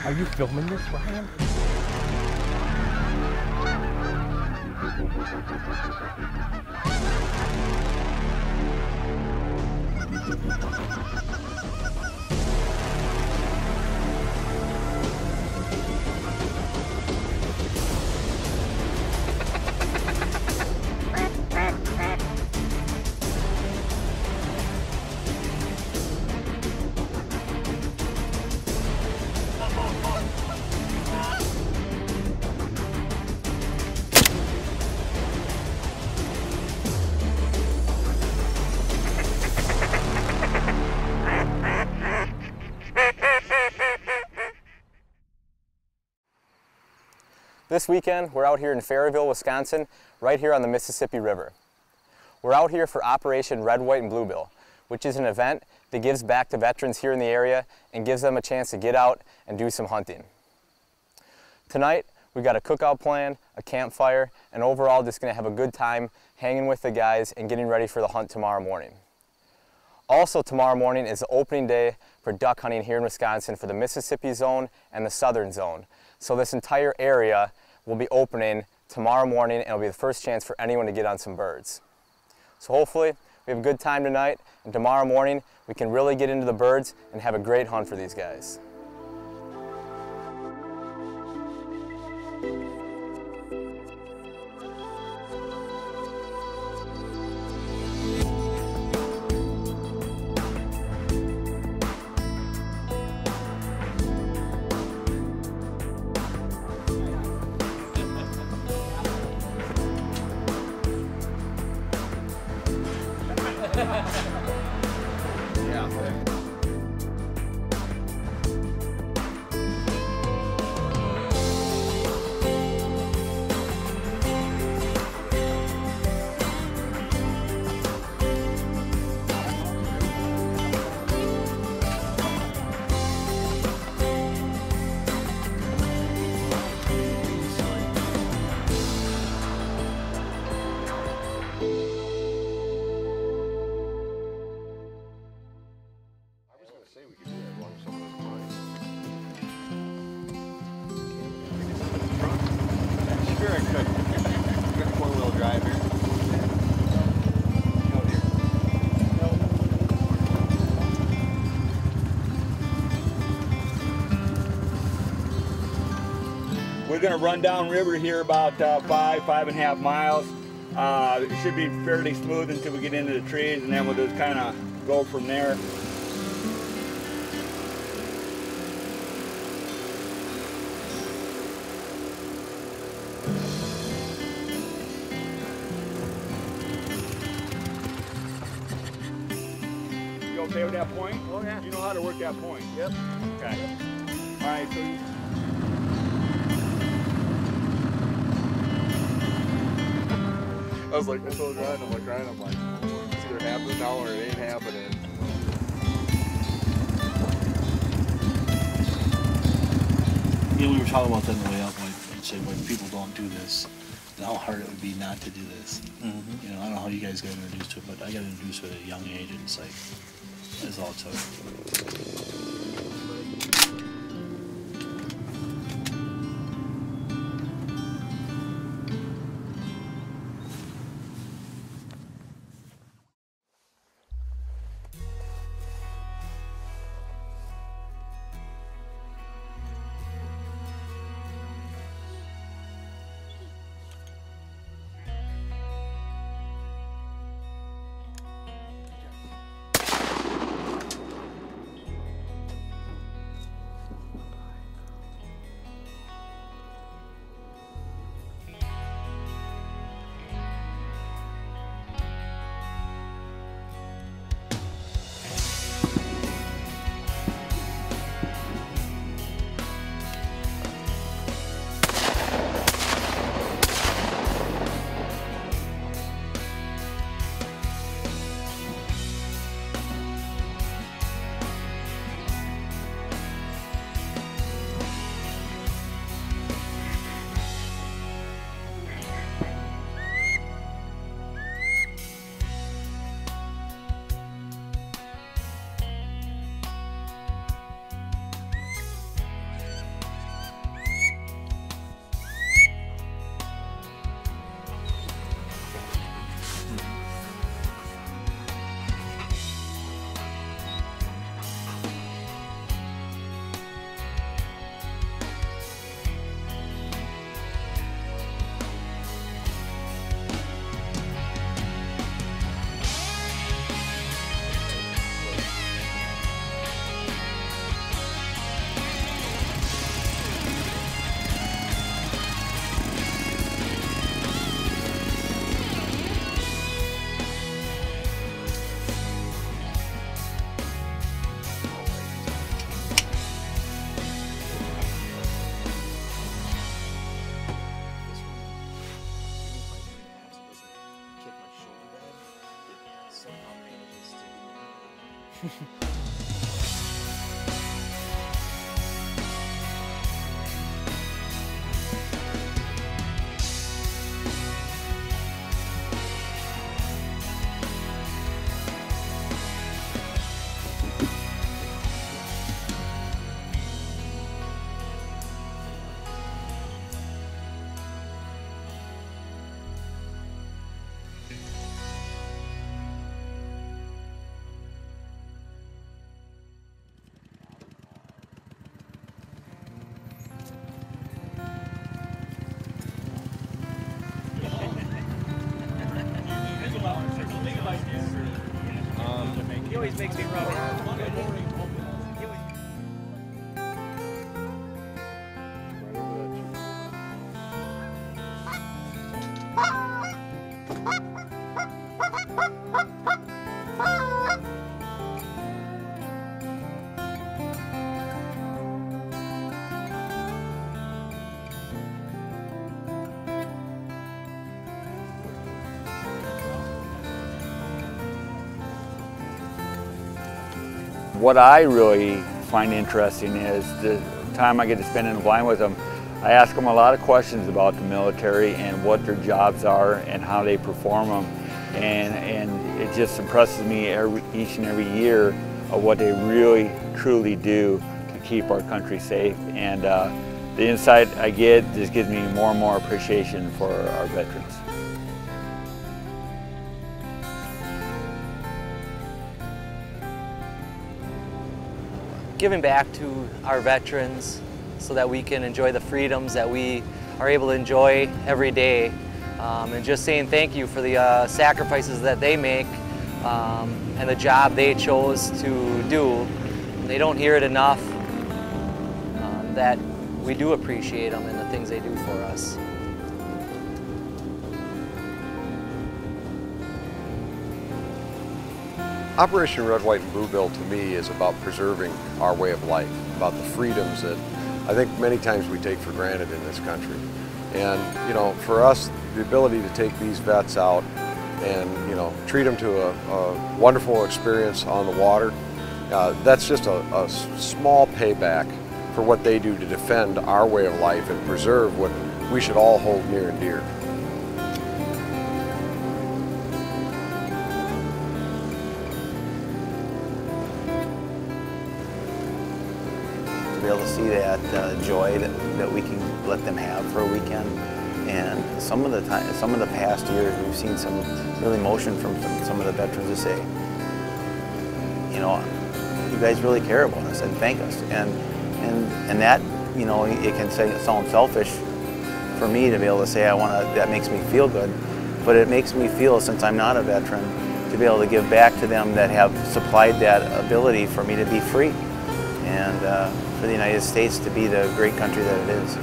Are you filming this, Ryan? This weekend, we're out here in Fairville, Wisconsin, right here on the Mississippi River. We're out here for Operation Red, White, and Bluebill, which is an event that gives back to veterans here in the area and gives them a chance to get out and do some hunting. Tonight, we got a cookout planned, a campfire, and overall just gonna have a good time hanging with the guys and getting ready for the hunt tomorrow morning. Also tomorrow morning is the opening day for duck hunting here in Wisconsin for the Mississippi zone and the southern zone. So this entire area will be opening tomorrow morning, and it'll be the first chance for anyone to get on some birds. So hopefully we have a good time tonight, and tomorrow morning we can really get into the birds and have a great hunt for these guys. Sure I could. I've got 4-wheel drive here. We're going to run down river here about 5.5 miles. It should be fairly smooth until we get into the trees, and then we'll just kind of go from there. You okay with that point? Oh yeah. You know how to work that point? Yep. Okay. Yep. All right, so I was like, I told Ryan, I'm like, it's either happening now or it ain't happening. You know, we were talking about that on the way up, like, and said when people don't do this, and how hard it would be not to do this. You know, I don't know how you guys got introduced to it, but I got introduced to it at a young age, and it's like, that's all it took. He always makes me rub it. What I really find interesting is the time I get to spend in the blind with them. I ask them a lot of questions about the military and what their jobs are and how they perform them. And it just impresses me each and every year of what they really, truly do to keep our country safe. And the insight I get just gives me more and more appreciation for our veterans. Giving back to our veterans so that we can enjoy the freedoms that we are able to enjoy every day, and just saying thank you for the sacrifices that they make and the job they chose to do. They don't hear it enough that we do appreciate them and the things they do for us. Operation Red, White, and Bluebill to me is about preserving our way of life, about the freedoms that I think many times we take for granted in this country. And, you know, for us, the ability to take these vets out and, you know, treat them to a wonderful experience on the water, that's just a small payback for what they do to defend our way of life and preserve what we should all hold near and dear. To be able to see that joy that we can let them have for a weekend. And some of the past years we've seen some real emotion from some of the veterans to say, you know, you guys really care about us and thank us. And that, you know, it can sound selfish for me to be able to say that makes me feel good, but it makes me feel, since I'm not a veteran, to be able to give back to them that have supplied that ability for me to be free and for the United States to be the great country that it is.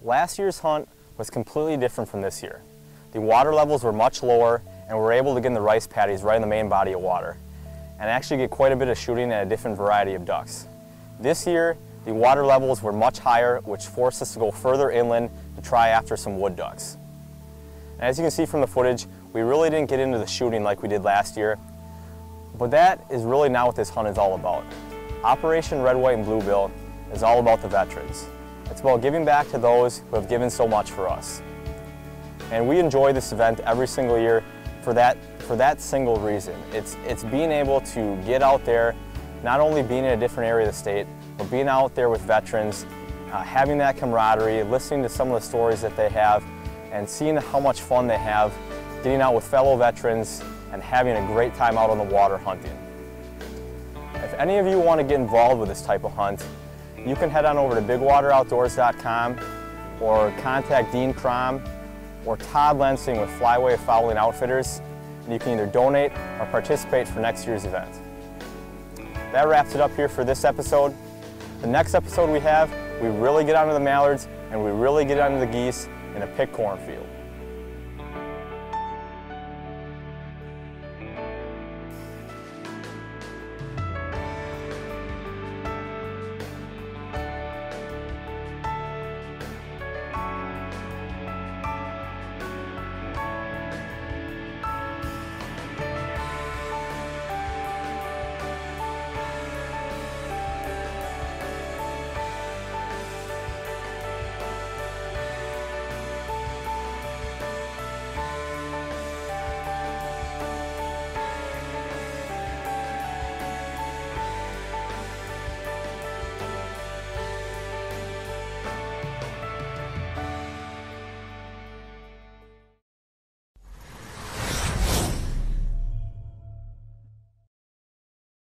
Last year's hunt was completely different from this year. The water levels were much lower and we were able to get in the rice paddies right in the main body of water and actually get quite a bit of shooting at a different variety of ducks. This year, the water levels were much higher, which forced us to go further inland to try after some wood ducks. And as you can see from the footage, we really didn't get into the shooting like we did last year, but that is really not what this hunt is all about. Operation Red, White, and Bluebill is all about the veterans. It's about giving back to those who have given so much for us. And we enjoy this event every single year for that single reason. It's being able to get out there, not only being in a different area of the state, but being out there with veterans, having that camaraderie, listening to some of the stories that they have, and seeing how much fun they have getting out with fellow veterans and having a great time out on the water hunting. If any of you want to get involved with this type of hunt, you can head on over to bigwateroutdoors.com or contact Dean Crom or Todd Lensing with Flyway Fowling Outfitters, and you can either donate or participate for next year's event. That wraps it up here for this episode. The next episode we really get onto the mallards and we really get onto the geese in a picked cornfield.